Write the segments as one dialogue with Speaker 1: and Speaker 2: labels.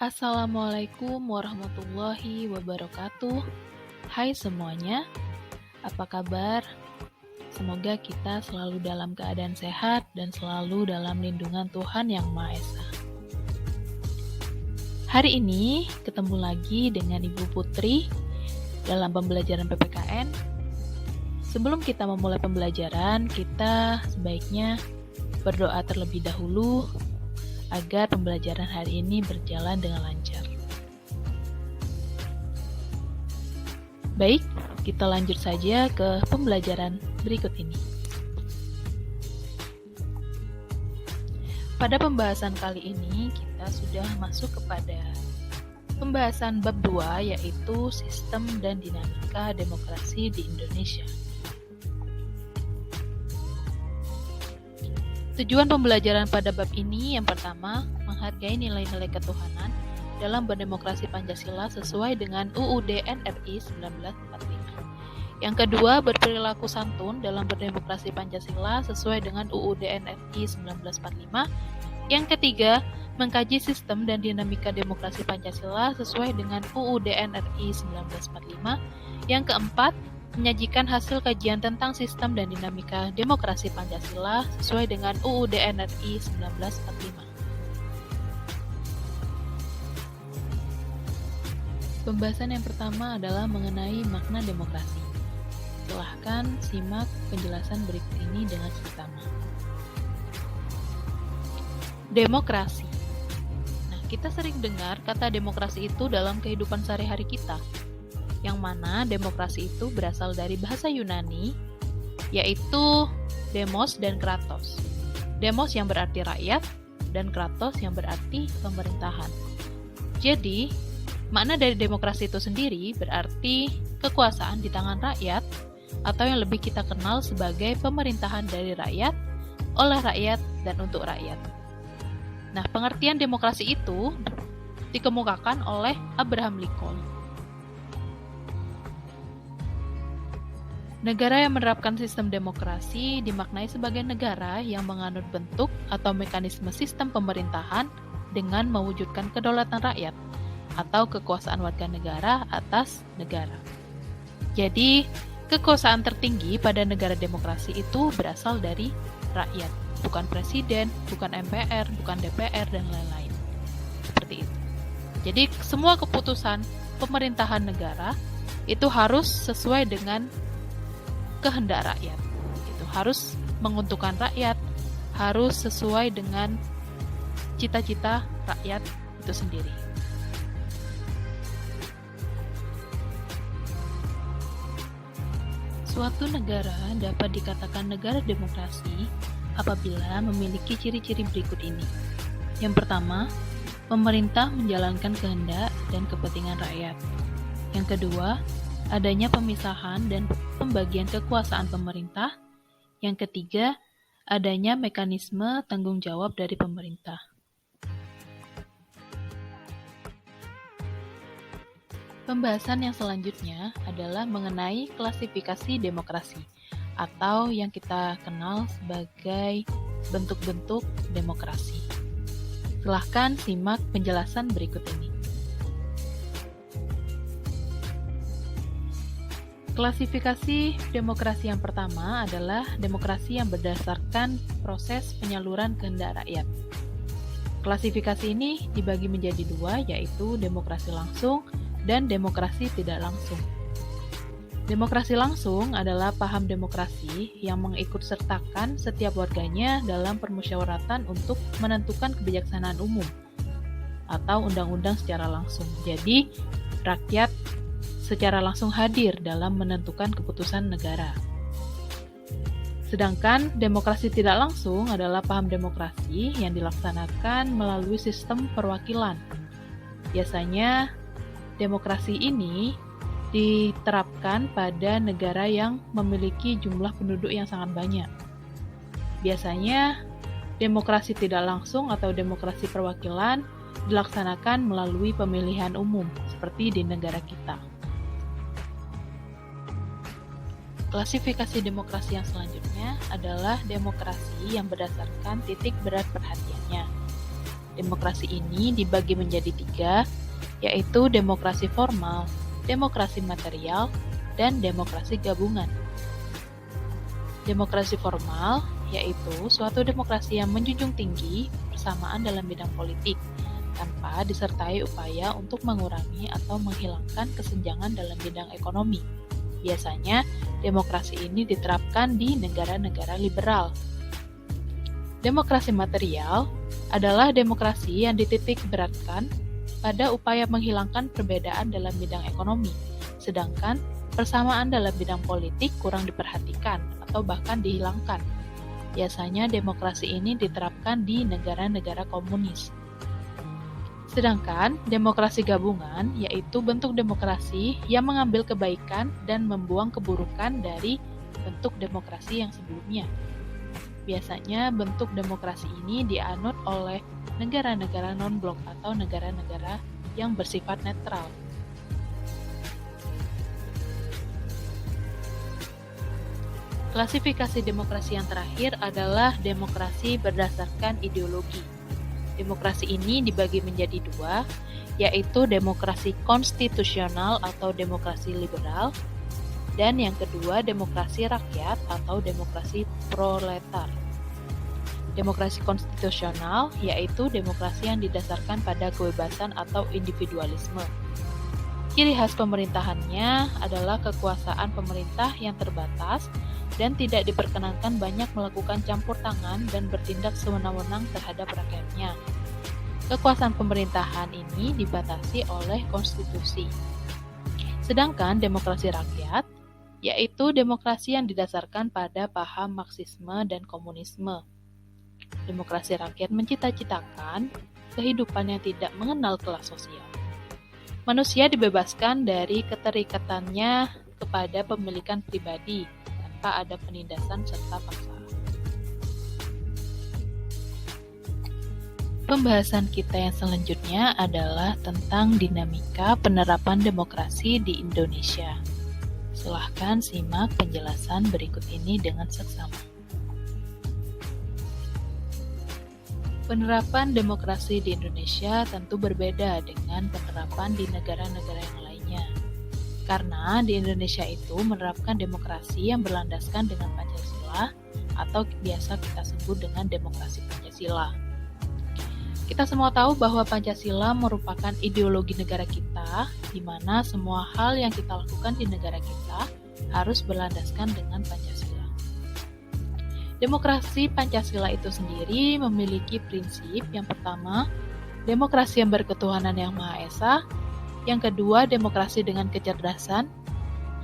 Speaker 1: Assalamualaikum warahmatullahi wabarakatuh. Hai semuanya, apa kabar? Semoga kita selalu dalam keadaan sehat dan selalu dalam lindungan Tuhan Yang Maha Esa. Hari ini ketemu lagi dengan Ibu Putri dalam pembelajaran PPKN. Sebelum kita memulai pembelajaran, kita sebaiknya berdoa terlebih dahulu agar pembelajaran hari ini berjalan dengan lancar. Baik, kita lanjut saja ke pembelajaran berikut ini. Pada pembahasan kali ini, kita sudah masuk kepada pembahasan bab 2, yaitu sistem dan dinamika demokrasi di Indonesia. Tujuan pembelajaran pada bab ini yang pertama, menghargai nilai-nilai ketuhanan dalam berdemokrasi Pancasila sesuai dengan UUD NRI 1945. Yang kedua, berperilaku santun dalam berdemokrasi Pancasila sesuai dengan UUD NRI 1945. Yang ketiga, mengkaji sistem dan dinamika demokrasi Pancasila sesuai dengan UUD NRI 1945. Yang keempat, menyajikan hasil kajian tentang sistem dan dinamika demokrasi Pancasila sesuai dengan UUD NRI 1945. Pembahasan yang pertama adalah mengenai makna demokrasi. Silahkan simak penjelasan berikut ini dengan seksama. Demokrasi. Nah, kita sering dengar kata demokrasi itu dalam kehidupan sehari-hari kita, yang mana demokrasi itu berasal dari bahasa Yunani, yaitu demos dan kratos. Demos yang berarti rakyat, dan kratos yang berarti pemerintahan. Jadi, makna dari demokrasi itu sendiri berarti kekuasaan di tangan rakyat, atau yang lebih kita kenal sebagai pemerintahan dari rakyat, oleh rakyat, dan untuk rakyat. Nah, pengertian demokrasi itu dikemukakan oleh Abraham Lincoln. Negara yang menerapkan sistem demokrasi dimaknai sebagai negara yang menganut bentuk atau mekanisme sistem pemerintahan dengan mewujudkan kedaulatan rakyat atau kekuasaan warga negara atas negara. Jadi, kekuasaan tertinggi pada negara demokrasi itu berasal dari rakyat, bukan presiden, bukan MPR, bukan DPR, dan lain-lain. Seperti itu. Jadi, semua keputusan pemerintahan negara itu harus sesuai dengan kehendak rakyat. Itu harus menguntungkan rakyat, harus sesuai dengan cita-cita rakyat itu sendiri. Suatu negara dapat dikatakan negara demokrasi apabila memiliki ciri-ciri berikut ini. Yang pertama, pemerintah menjalankan kehendak dan kepentingan rakyat. Yang kedua, adanya pemisahan dan pembagian kekuasaan pemerintah. Yang ketiga, adanya mekanisme tanggung jawab dari pemerintah. Pembahasan yang selanjutnya adalah mengenai klasifikasi demokrasi, atau yang kita kenal sebagai bentuk-bentuk demokrasi. Silahkan simak penjelasan berikut ini. Klasifikasi demokrasi yang pertama adalah demokrasi yang berdasarkan proses penyaluran kehendak rakyat. Klasifikasi ini dibagi menjadi dua, yaitu demokrasi langsung dan demokrasi tidak langsung. Demokrasi langsung adalah paham demokrasi yang mengikutsertakan setiap warganya dalam permusyawaratan untuk menentukan kebijaksanaan umum atau undang-undang secara langsung. Jadi, rakyat secara langsung hadir dalam menentukan keputusan negara. Sedangkan demokrasi tidak langsung adalah paham demokrasi yang dilaksanakan melalui sistem perwakilan. Biasanya, demokrasi ini diterapkan pada negara yang memiliki jumlah penduduk yang sangat banyak. Biasanya, demokrasi tidak langsung atau demokrasi perwakilan dilaksanakan melalui pemilihan umum, seperti di negara kita. Klasifikasi demokrasi yang selanjutnya adalah demokrasi yang berdasarkan titik berat perhatiannya. Demokrasi ini dibagi menjadi 3, yaitu demokrasi formal, demokrasi material, dan demokrasi gabungan. Demokrasi formal yaitu suatu demokrasi yang menjunjung tinggi persamaan dalam bidang politik, tanpa disertai upaya untuk mengurangi atau menghilangkan kesenjangan dalam bidang ekonomi. Biasanya, demokrasi ini diterapkan di negara-negara liberal. Demokrasi material adalah demokrasi yang dititik beratkan pada upaya menghilangkan perbedaan dalam bidang ekonomi, sedangkan persamaan dalam bidang politik kurang diperhatikan atau bahkan dihilangkan. Biasanya demokrasi ini diterapkan di negara-negara komunis. Sedangkan demokrasi gabungan yaitu bentuk demokrasi yang mengambil kebaikan dan membuang keburukan dari bentuk demokrasi yang sebelumnya. Biasanya bentuk demokrasi ini dianut oleh negara-negara non-blok atau negara-negara yang bersifat netral. Klasifikasi demokrasi yang terakhir adalah demokrasi berdasarkan ideologi. Demokrasi ini dibagi menjadi 2, yaitu demokrasi konstitusional atau demokrasi liberal, dan yang kedua demokrasi rakyat atau demokrasi proletar. Demokrasi konstitusional yaitu demokrasi yang didasarkan pada kebebasan atau individualisme. Ciri khas pemerintahannya adalah kekuasaan pemerintah yang terbatas dan tidak diperkenankan banyak melakukan campur tangan dan bertindak sewenang-wenang terhadap rakyatnya. Kekuasaan pemerintahan ini dibatasi oleh konstitusi. Sedangkan demokrasi rakyat yaitu demokrasi yang didasarkan pada paham Marxisme dan komunisme. Demokrasi rakyat mencita-citakan kehidupan yang tidak mengenal kelas sosial. Manusia dibebaskan dari keterikatannya kepada pemilikan pribadi tanpa ada penindasan serta paksaan. Pembahasan kita yang selanjutnya adalah tentang dinamika penerapan demokrasi di Indonesia. Silahkan simak penjelasan berikut ini dengan seksama. Penerapan demokrasi di Indonesia tentu berbeda dengan penerapan di negara-negara yang lainnya. Karena di Indonesia itu menerapkan demokrasi yang berlandaskan dengan Pancasila atau biasa kita sebut dengan demokrasi Pancasila. Kita semua tahu bahwa Pancasila merupakan ideologi negara kita, di mana semua hal yang kita lakukan di negara kita harus berlandaskan dengan Pancasila. Demokrasi Pancasila itu sendiri memiliki prinsip yang pertama, demokrasi yang berketuhanan yang Maha Esa, yang kedua, demokrasi dengan kecerdasan,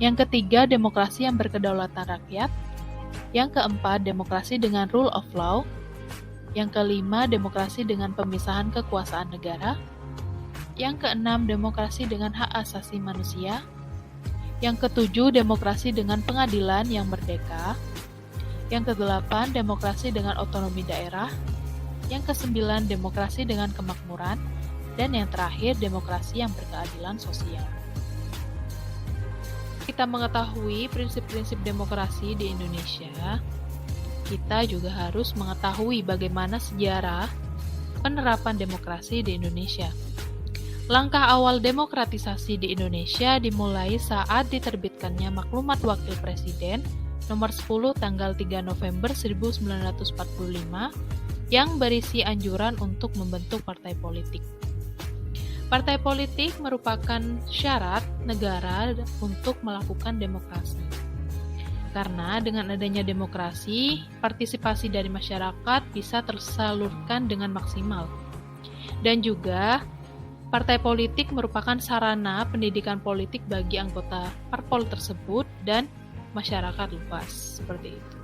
Speaker 1: yang ketiga, demokrasi yang berkedaulatan rakyat, yang keempat, demokrasi dengan rule of law, yang kelima, demokrasi dengan pemisahan kekuasaan negara. Yang keenam, demokrasi dengan hak asasi manusia. Yang ketujuh, demokrasi dengan pengadilan yang merdeka. Yang kedelapan, demokrasi dengan otonomi daerah. Yang kesembilan, demokrasi dengan kemakmuran. Dan yang terakhir, demokrasi yang berkeadilan sosial. Kita mengetahui prinsip-prinsip demokrasi di Indonesia, kita juga harus mengetahui bagaimana sejarah penerapan demokrasi di Indonesia. Langkah awal demokratisasi di Indonesia dimulai saat diterbitkannya Maklumat Wakil Presiden nomor 10 tanggal 3 November 1945 yang berisi anjuran untuk membentuk partai politik. Partai politik merupakan syarat negara untuk melakukan demokrasi. Karena dengan adanya demokrasi, partisipasi dari masyarakat bisa tersalurkan dengan maksimal. Dan juga, partai politik merupakan sarana pendidikan politik bagi anggota parpol tersebut dan masyarakat luas. Seperti itu.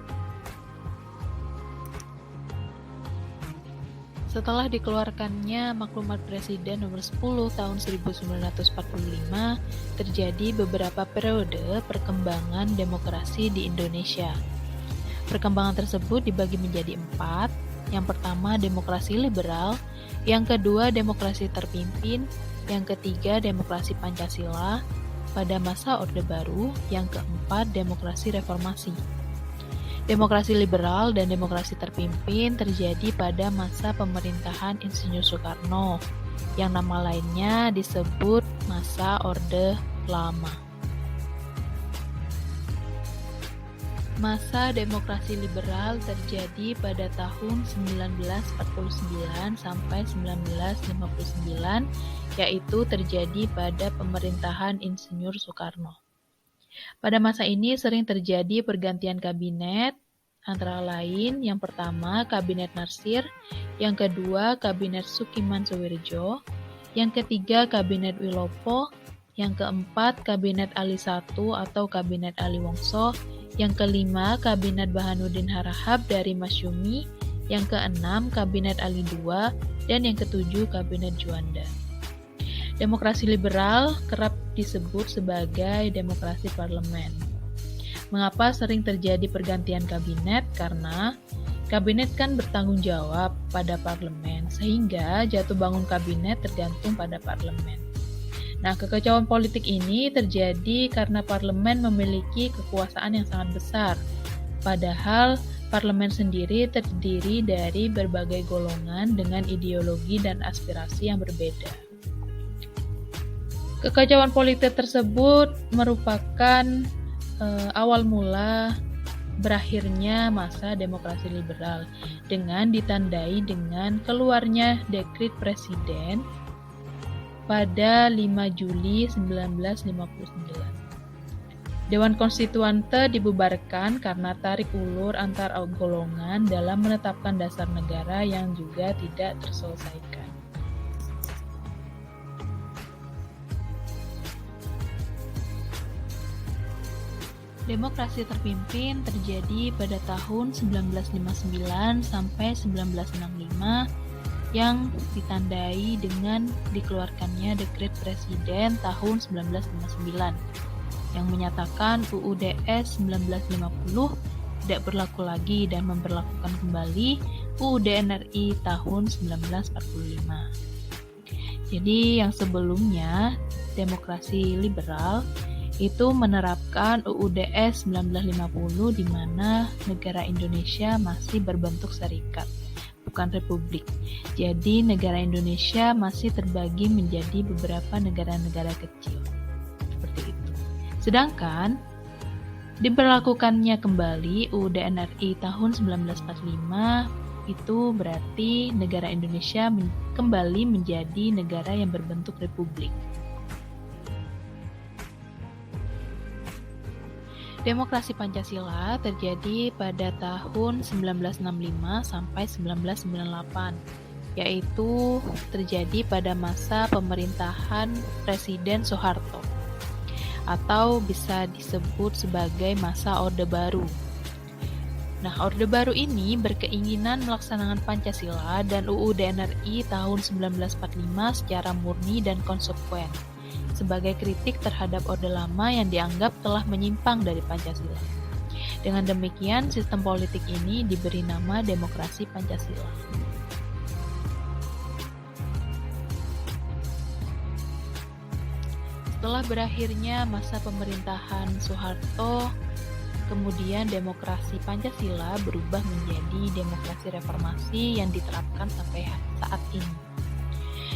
Speaker 1: Setelah dikeluarkannya Maklumat Presiden nomor 10 tahun 1945, terjadi beberapa periode perkembangan demokrasi di Indonesia. Perkembangan tersebut dibagi menjadi 4. Yang pertama, demokrasi liberal. Yang kedua, demokrasi terpimpin. Yang ketiga, demokrasi Pancasila pada masa Orde Baru. Yang keempat, demokrasi reformasi. Demokrasi liberal dan demokrasi terpimpin terjadi pada masa pemerintahan Insinyur Soekarno, yang nama lainnya disebut masa Orde Lama. Masa demokrasi liberal terjadi pada tahun 1949 sampai 1959, yaitu terjadi pada pemerintahan Insinyur Soekarno. Pada masa ini sering terjadi pergantian kabinet, antara lain yang pertama Kabinet Narsir, yang kedua Kabinet Sukiman Suwirjo, yang ketiga Kabinet Wilopo, yang keempat Kabinet Ali I atau Kabinet Ali Wongso, yang kelima Kabinet Bahanuddin Harahap dari Masyumi, yang keenam Kabinet Ali II, dan yang ketujuh Kabinet Juanda. Demokrasi liberal kerap disebut sebagai demokrasi parlemen. Mengapa sering terjadi pergantian kabinet? Karena kabinet kan bertanggung jawab pada parlemen, sehingga jatuh bangun kabinet tergantung pada parlemen. Nah, kekacauan politik ini terjadi karena parlemen memiliki kekuasaan yang sangat besar, padahal parlemen sendiri terdiri dari berbagai golongan dengan ideologi dan aspirasi yang berbeda. Kekacauan politik tersebut merupakan awal mula berakhirnya masa demokrasi liberal dengan ditandai dengan keluarnya dekret presiden pada 5 Juli 1959. Dewan Konstituante dibubarkan karena tarik ulur antar golongan dalam menetapkan dasar negara yang juga tidak terselesaikan. Demokrasi terpimpin terjadi pada tahun 1959 sampai 1965 yang ditandai dengan dikeluarkannya dekret presiden tahun 1959 yang menyatakan UUD 1950 tidak berlaku lagi dan memberlakukan kembali UUD NRI tahun 1945. Jadi yang sebelumnya demokrasi liberal itu menerapkan UUD 1950 di mana negara Indonesia masih berbentuk serikat, bukan republik. Jadi negara Indonesia masih terbagi menjadi beberapa negara-negara kecil. Seperti itu. Sedangkan diberlakukannya kembali UUD NRI tahun 1945 itu berarti negara Indonesia kembali menjadi negara yang berbentuk republik. Demokrasi Pancasila terjadi pada tahun 1965 sampai 1998, yaitu terjadi pada masa pemerintahan Presiden Soeharto, atau bisa disebut sebagai masa Orde Baru. Nah, Orde Baru ini berkeinginan melaksanakan Pancasila dan UUD NRI tahun 1945 secara murni dan konsekuen, sebagai kritik terhadap Orde Lama yang dianggap telah menyimpang dari Pancasila. Dengan demikian, sistem politik ini diberi nama Demokrasi Pancasila. Setelah berakhirnya masa pemerintahan Soeharto, kemudian demokrasi Pancasila berubah menjadi demokrasi reformasi yang diterapkan sampai saat ini.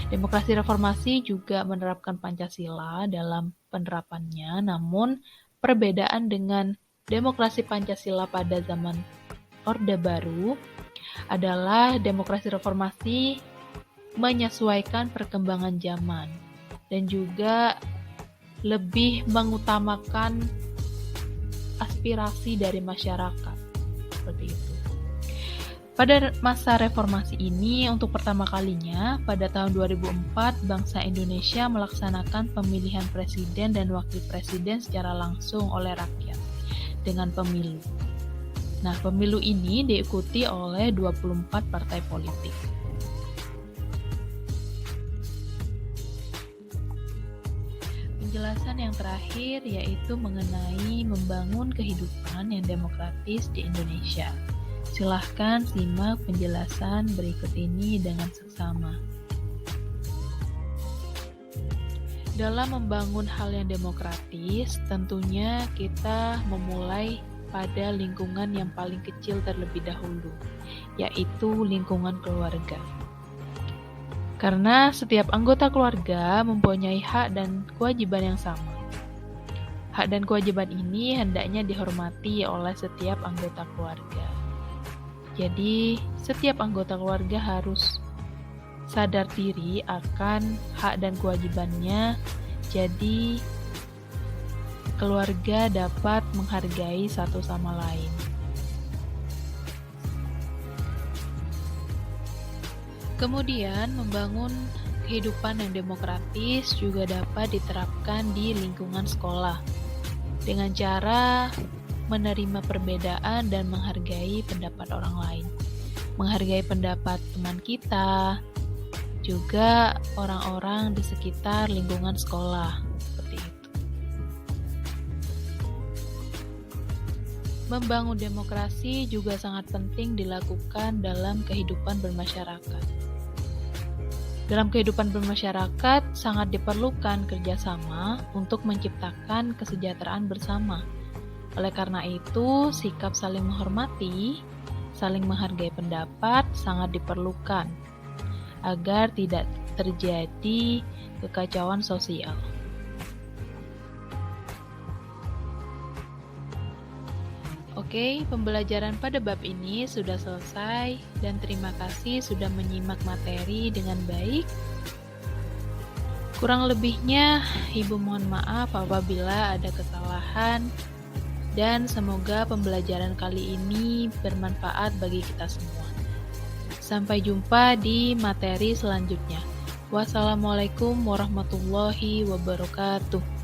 Speaker 1: Demokrasi reformasi juga menerapkan Pancasila dalam penerapannya, namun perbedaan dengan demokrasi Pancasila pada zaman Orde Baru adalah demokrasi reformasi menyesuaikan perkembangan zaman dan juga lebih mengutamakan aspirasi dari masyarakat. Seperti itu. Pada masa reformasi ini, untuk pertama kalinya, pada tahun 2004, bangsa Indonesia melaksanakan pemilihan presiden dan wakil presiden secara langsung oleh rakyat, dengan pemilu. Nah, pemilu ini diikuti oleh 24 partai politik. Penjelasan yang terakhir yaitu mengenai membangun kehidupan yang demokratis di Indonesia. Silahkan simak penjelasan berikut ini dengan seksama. Dalam membangun hal yang demokratis, tentunya kita memulai pada lingkungan yang paling kecil terlebih dahulu, yaitu lingkungan keluarga. Karena setiap anggota keluarga mempunyai hak dan kewajiban yang sama. Hak dan kewajiban ini hendaknya dihormati oleh setiap anggota keluarga. Jadi, setiap anggota keluarga harus sadar diri akan hak dan kewajibannya, jadi keluarga dapat menghargai satu sama lain. Kemudian, membangun kehidupan yang demokratis juga dapat diterapkan di lingkungan sekolah dengan cara menerima perbedaan dan menghargai pendapat orang lain. Menghargai pendapat teman kita, juga orang-orang di sekitar lingkungan sekolah. Seperti itu. Membangun demokrasi juga sangat penting dilakukan dalam kehidupan bermasyarakat. Dalam kehidupan bermasyarakat, sangat diperlukan kerjasama untuk menciptakan kesejahteraan bersama. Oleh karena itu, sikap saling menghormati, saling menghargai pendapat sangat diperlukan agar tidak terjadi kekacauan sosial. Oke, pembelajaran pada bab ini sudah selesai dan terima kasih sudah menyimak materi dengan baik. Kurang lebihnya, Ibu mohon maaf apabila ada kesalahan dan semoga pembelajaran kali ini bermanfaat bagi kita semua. Sampai jumpa di materi selanjutnya. Wassalamualaikum warahmatullahi wabarakatuh.